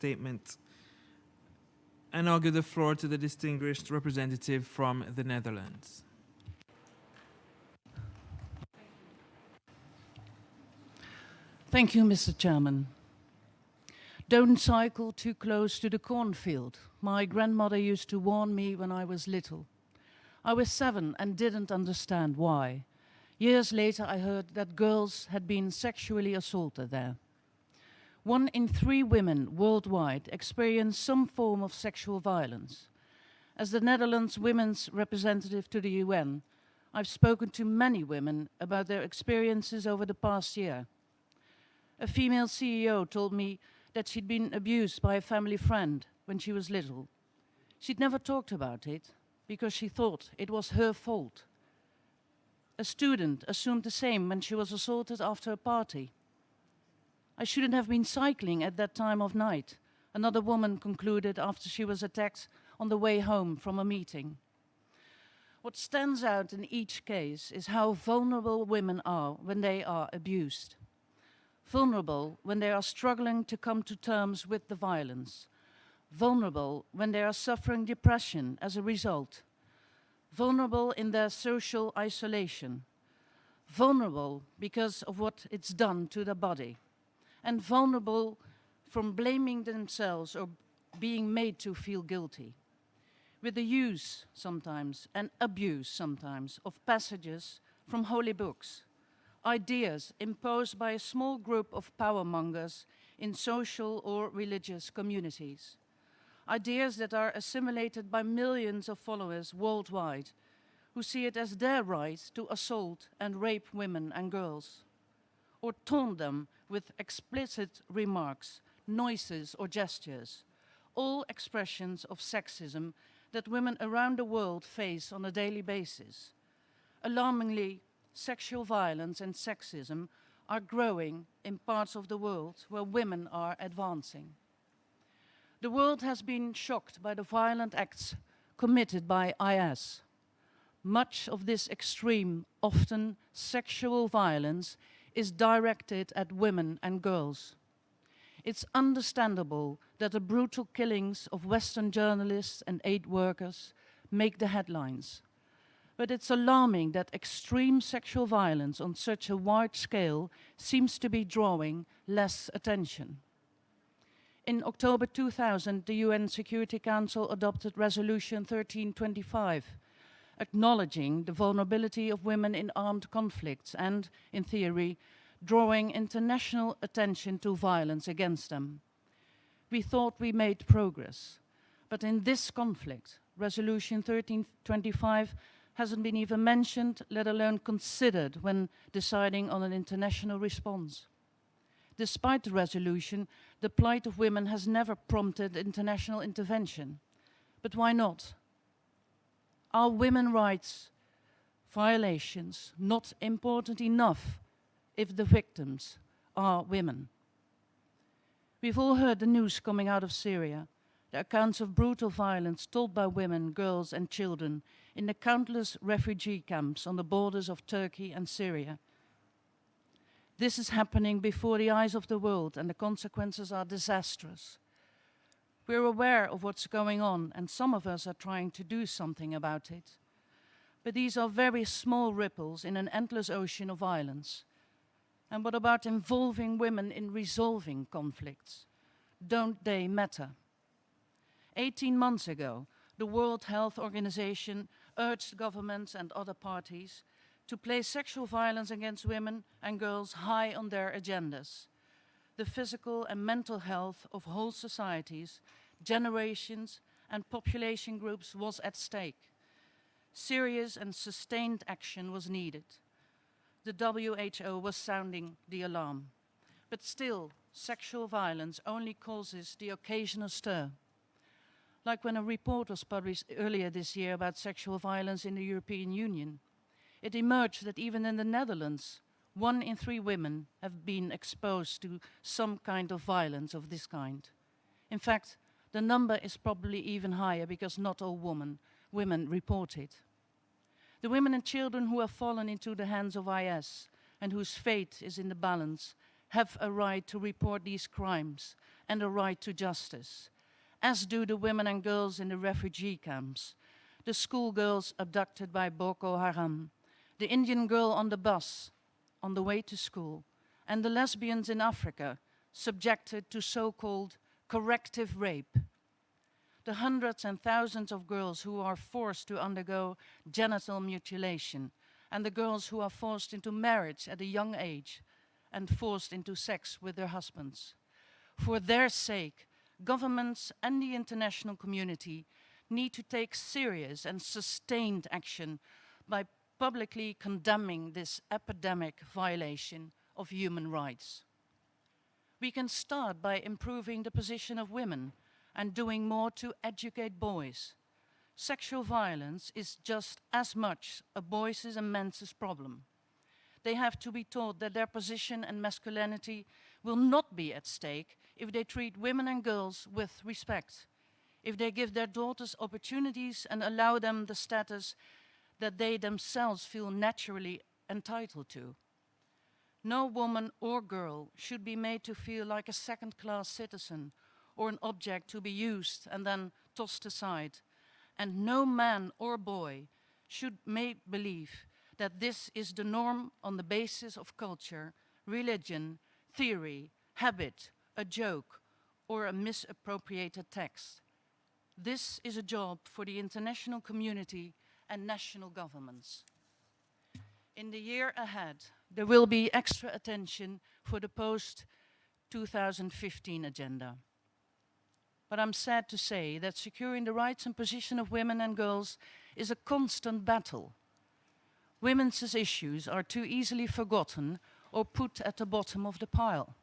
statement. And I'll give the floor to the distinguished representative from the Netherlands. Thank you, Mr. Chairman. Don't cycle too close to the cornfield. My grandmother used to warn me when I was little. I was 7 and didn't understand why. Years later, I heard that girls had been sexually assaulted there. 1 in 3 women worldwide experience some form of sexual violence. As the Netherlands women's representative to the UN, I've spoken to many women about their experiences over the past year. A female CEO told me that she'd been abused by a family friend when she was little. She'd never talked about it because she thought it was her fault. A student assumed the same when she was assaulted after a party. I shouldn't have been cycling at that time of night, another woman concluded after she was attacked on the way home from a meeting. What stands out in each case is how vulnerable women are when they are abused. Vulnerable when they are struggling to come to terms with the violence. Vulnerable when they are suffering depression as a result. Vulnerable in their social isolation. Vulnerable because of what it's done to their body. And vulnerable from blaming themselves or being made to feel guilty. With the use sometimes and abuse sometimes of passages from holy books. Ideas imposed by a small group of powermongers in social or religious communities. Ideas that are assimilated by millions of followers worldwide who see it as their right to assault and rape women and girls, or taunt them with explicit remarks, noises or gestures, all expressions of sexism that women around the world face on a daily basis. Alarmingly, sexual violence and sexism are growing in parts of the world where women are advancing. The world has been shocked by the violent acts committed by IS. Much of this extreme, often sexual violence is directed at women and girls. It's understandable that the brutal killings of Western journalists and aid workers make the headlines. But it's alarming that extreme sexual violence on such a wide scale seems to be drawing less attention. In October 2000, the UN Security Council adopted Resolution 1325, acknowledging the vulnerability of women in armed conflicts and, in theory, drawing international attention to violence against them. We thought we made progress, but in this conflict, Resolution 1325 hasn't been even mentioned, let alone considered when deciding on an international response. Despite the resolution, the plight of women has never prompted international intervention. But why not? Are women's rights violations not important enough if the victims are women? We've all heard the news coming out of Syria, the accounts of brutal violence told by women, girls and children in the countless refugee camps on the borders of Turkey and Syria. This is happening before the eyes of the world and the consequences are disastrous. We're aware of what's going on and some of us are trying to do something about it. But these are very small ripples in an endless ocean of violence. And what about involving women in resolving conflicts? Don't they matter? 18 months ago, the World Health Organization urged governments and other parties to place sexual violence against women and girls high on their agendas. The physical and mental health of whole societies, generations, and population groups was at stake. Serious and sustained action was needed. The WHO was sounding the alarm. But still, sexual violence only causes the occasional stir. Like when a report was published earlier this year about sexual violence in the European Union, it emerged that even in the Netherlands, 1 in 3 women have been exposed to some kind of violence of this kind. In fact, the number is probably even higher because not all women report it. The women and children who have fallen into the hands of IS and whose fate is in the balance have a right to report these crimes and a right to justice, as do the women and girls in the refugee camps, the schoolgirls abducted by Boko Haram, the Indian girl on the bus on the way to school, and the lesbians in Africa subjected to so-called corrective rape, the hundreds and thousands of girls who are forced to undergo genital mutilation, and the girls who are forced into marriage at a young age and forced into sex with their husbands. For their sake, governments and the international community need to take serious and sustained action by publicly condemning this epidemic violation of human rights. We can start by improving the position of women and doing more to educate boys. Sexual violence is just as much a boys' and men's problem. They have to be taught that their position and masculinity will not be at stake if they treat women and girls with respect, if they give their daughters opportunities and allow them the status that they themselves feel naturally entitled to. No woman or girl should be made to feel like a second-class citizen or an object to be used and then tossed aside. And no man or boy should make believe that this is the norm on the basis of culture, religion, theory, habit, a joke, or a misappropriated text. This is a job for the international community and national governments. In the year ahead, there will be extra attention for the post-2015 agenda. But I'm sad to say that securing the rights and position of women and girls is a constant battle. Women's issues are too easily forgotten or put at the bottom of the pile.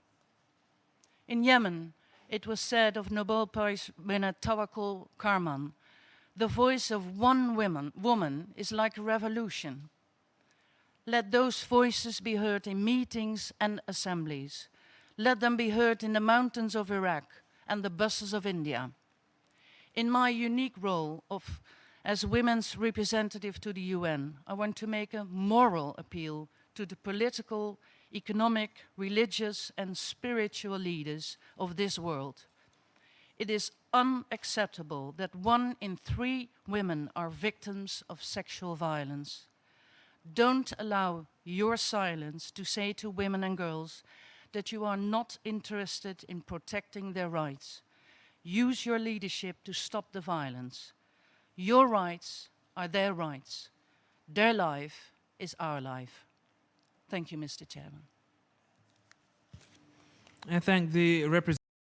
In Yemen, it was said of Nobel Prize winner Tawakkol Karman, the voice of one woman is like a revolution. Let those voices be heard in meetings and assemblies. Let them be heard in the mountains of Iraq and the buses of India. In my unique role as women's representative to the UN, I want to make a moral appeal to the political, economic, religious and spiritual leaders of this world. It is unacceptable that 1 in 3 women are victims of sexual violence. Don't allow your silence to say to women and girls that you are not interested in protecting their rights. Use your leadership to stop the violence. Your rights are their rights. Their life is our life. Thank you, Mr. Chairman. I thank the representative